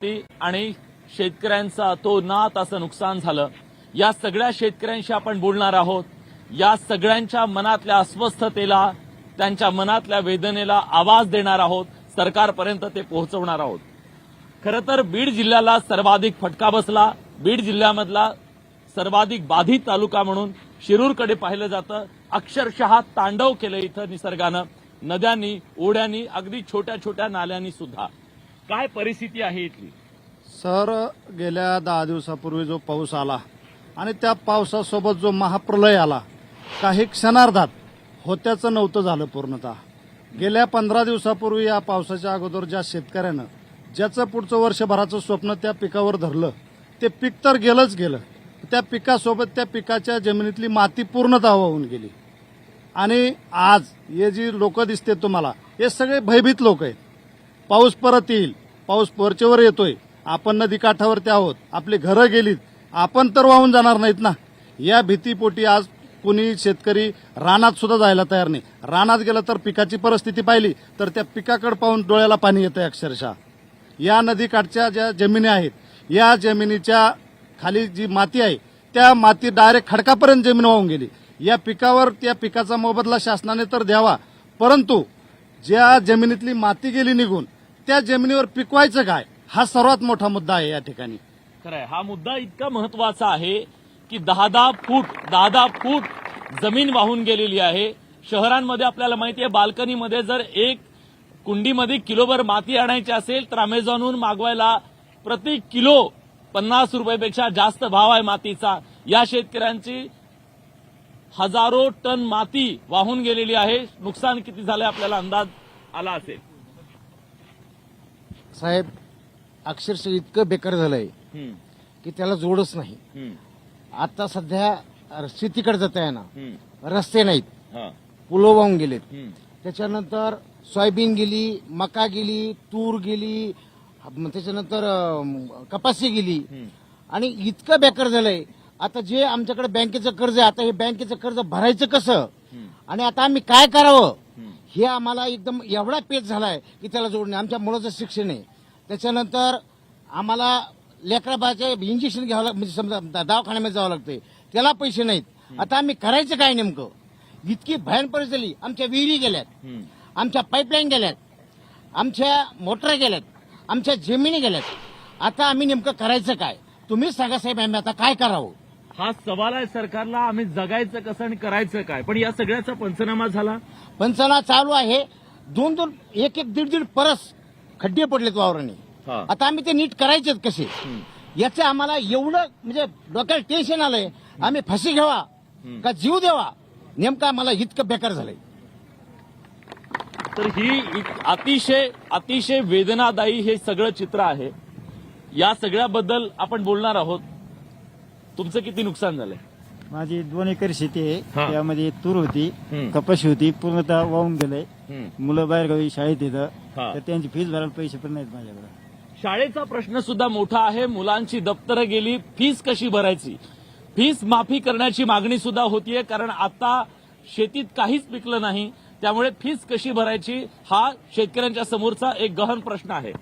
आणि शेतकऱ्यांचं अतोनात असं नुकसान झालं। या सगळ्या शेतकऱ्यांशी आपण बोलणार आहोत। या सगळ्यांच्या मनातल्या अस्वस्थतेला, त्यांच्या मनातल्या वेदनेला आवाज देणार आहोत, सरकारपर्यंत ते पोहोचवणार आहोत। खरं तर बीड जिल्ह्याला सर्वाधिक फटका बसला। बीड जिल्ह्यामधला सर्वाधिक बाधित तालुका म्हणून शिरूरकडे पाहिलं जातं। अक्षरशः तांडव केलं इथं निसर्गानं, नद्यांनी, ओढ्यांनी, अगदी छोट्या छोट्या नाल्यांनी सुद्धा। काय परिस्थिती आहे इथली? सर, गेल्या 10 दिवसापूर्वी जो पाऊस आला आणि त्या पावसासोबत जो महाप्रलय आला, काही क्षणार्धात होत्याचं नव्हतं झालं पूर्णतः। गेल्या 15 दिवसापूर्वी या पावसाच्या अगोदर ज्या शेतकऱ्यानं ज्याचं पुढचं वर्षभराचं स्वप्न त्या पिकावर धरलं, ते पीक तर गेलंच गेलं, त्या पिकासोबत त्या पिकाच्या जमिनीतली माती पूर्णतः वाहून गेली। आणि आज हे जी लोक दिसते तुम्हाला, हे सगळे भयभीत लोक आहेत। पाऊस परत येईल, पाऊस वरचेवर येतोय, आपण नदीकाठावरती आहोत, आपली घरं गेलीत, आपण तर वाहून जाणार नाहीत ना, या भीतीपोटी आज कुणी शेतकरी रानात सुद्धा जायला तयार नाही। रानात गेलं तर पिकाची परिस्थिती पाहिली तर त्या पिकाकडे पाहून डोळ्याला पाणी येतंय अक्षरशः। या नदीकाठच्या ज्या जमिनी आहेत, या जमिनीच्या खाली जी माती आहे, त्या माती डायरेक्ट खडकापर्यंत जमीन वाहून गेली। या पिकावर त्या पिकाचा मोबदला शासनाने तर द्यावा, परंतु ज्या जमिनीतली माती गेली निघून, त्या जमिनीवर पिकवायचं काय, हा सर्वात मोठा मुद्दा आहे या ठिकाणी। खरंय, हा मुद्दा इतका महत्वाचा आहे की 10-10 फूट जमीन वाहून गेलेली आहे। शहरांमध्ये आपल्याला माहिती आहे, बाल्कनीमध्ये जर एक कुंडीमध्ये किलोभर माती आणायची असेल तर अमेझॉनहून मागवायला प्रति किलो 50 रुपयापेक्षा जास्त भाव आहे मातीचा। या शेतकऱ्यांची हजारो टन माती वाहून गेलेली आहे। नुकसान किती झालंय आपल्याला अंदाज आला असेल। साहेब, अक्षरशः इतकं बेकार झालंय की त्याला जोडच नाही। आता सध्या शेतीकडे जाता येणार, रस्ते नाहीत, पुलं वाहून गेलेत, त्याच्यानंतर सोयाबीन गेली, मका गेली, तूर गेली, त्याच्यानंतर कपासी गेली, आणि इतकं बेकार झालंय। आता जे आमच्याकडे बँकेचं कर्ज आहे, आता हे बँकेचं कर्ज भरायचं कसं, आणि आता आम्ही काय करावं, हे आम्हाला एकदम एवढा पेच झालाय की त्याला जोडणे। आमच्या मुलाचं शिक्षण आहे, त्याच्यानंतर आम्हाला लेकराबाचे इंजेक्शन घ्यावं लागतं, म्हणजे समजा दवाखान्यामध्ये जावं लागतंय, त्याला पैसे नाहीत। आता आम्ही करायचं काय नेमकं? इतकी भयान परिस्थिती, आमच्या विहिरी गेल्यात, आमच्या पाईपलाईन गेल्यात, आमच्या मोटर गेल्यात, आमच्या जमिनी गेल्यात। आता आम्ही नेमकं करायचं काय? तुम्हीच सांगा साहेब, आम्ही आता काय करावं? हा सवाल आहे सरकारला, आम्ही जगायचं कसं आणि करायचं काय? पण या सगळ्याचा पंचनामा झाला, पंचनामा चालू आहे। 2-2, 1-1, 1.5 परस खड्डे पडलेत वावराने। आता आम्ही ते नीट करायचेत कसे, याचं आम्हाला एवढं म्हणजे डोक्याला टेन्शन आलंय। आम्ही फाशी घ्यावा का जीव द्यावा, नेमकं आम्हाला इतकं बेकार झालंय। तर ही अतिशय वेदनादायी हे सगळं चित्र आहे। या सगळ्याबद्दल आपण बोलणार आहोत। तुमचं किती नुकसान झालंय? माझी 2 एकर शेती आहे, हा. त्यामध्ये तूर होती, कपाशी होती, पूर्णतः वाहून गेलंय। मुलं बाहेरगावी शाळेत येतं, हा. तर त्यांची फीस भरायला पैसे पण नाहीत माझ्याकडे। शाळेचा प्रश्न सुद्धा मोठा आहे। मुलांची दप्तरं गेली, फीस कशी भरायची? फीस माफी करण्याची मागणी सुद्धा होतीये, कारण आता शेतीत काहीच पिकलं नाही, त्यामुळे फीस कशी भरायची हा शेतकऱ्यांच्या समोरचा एक गहन प्रश्न आहे।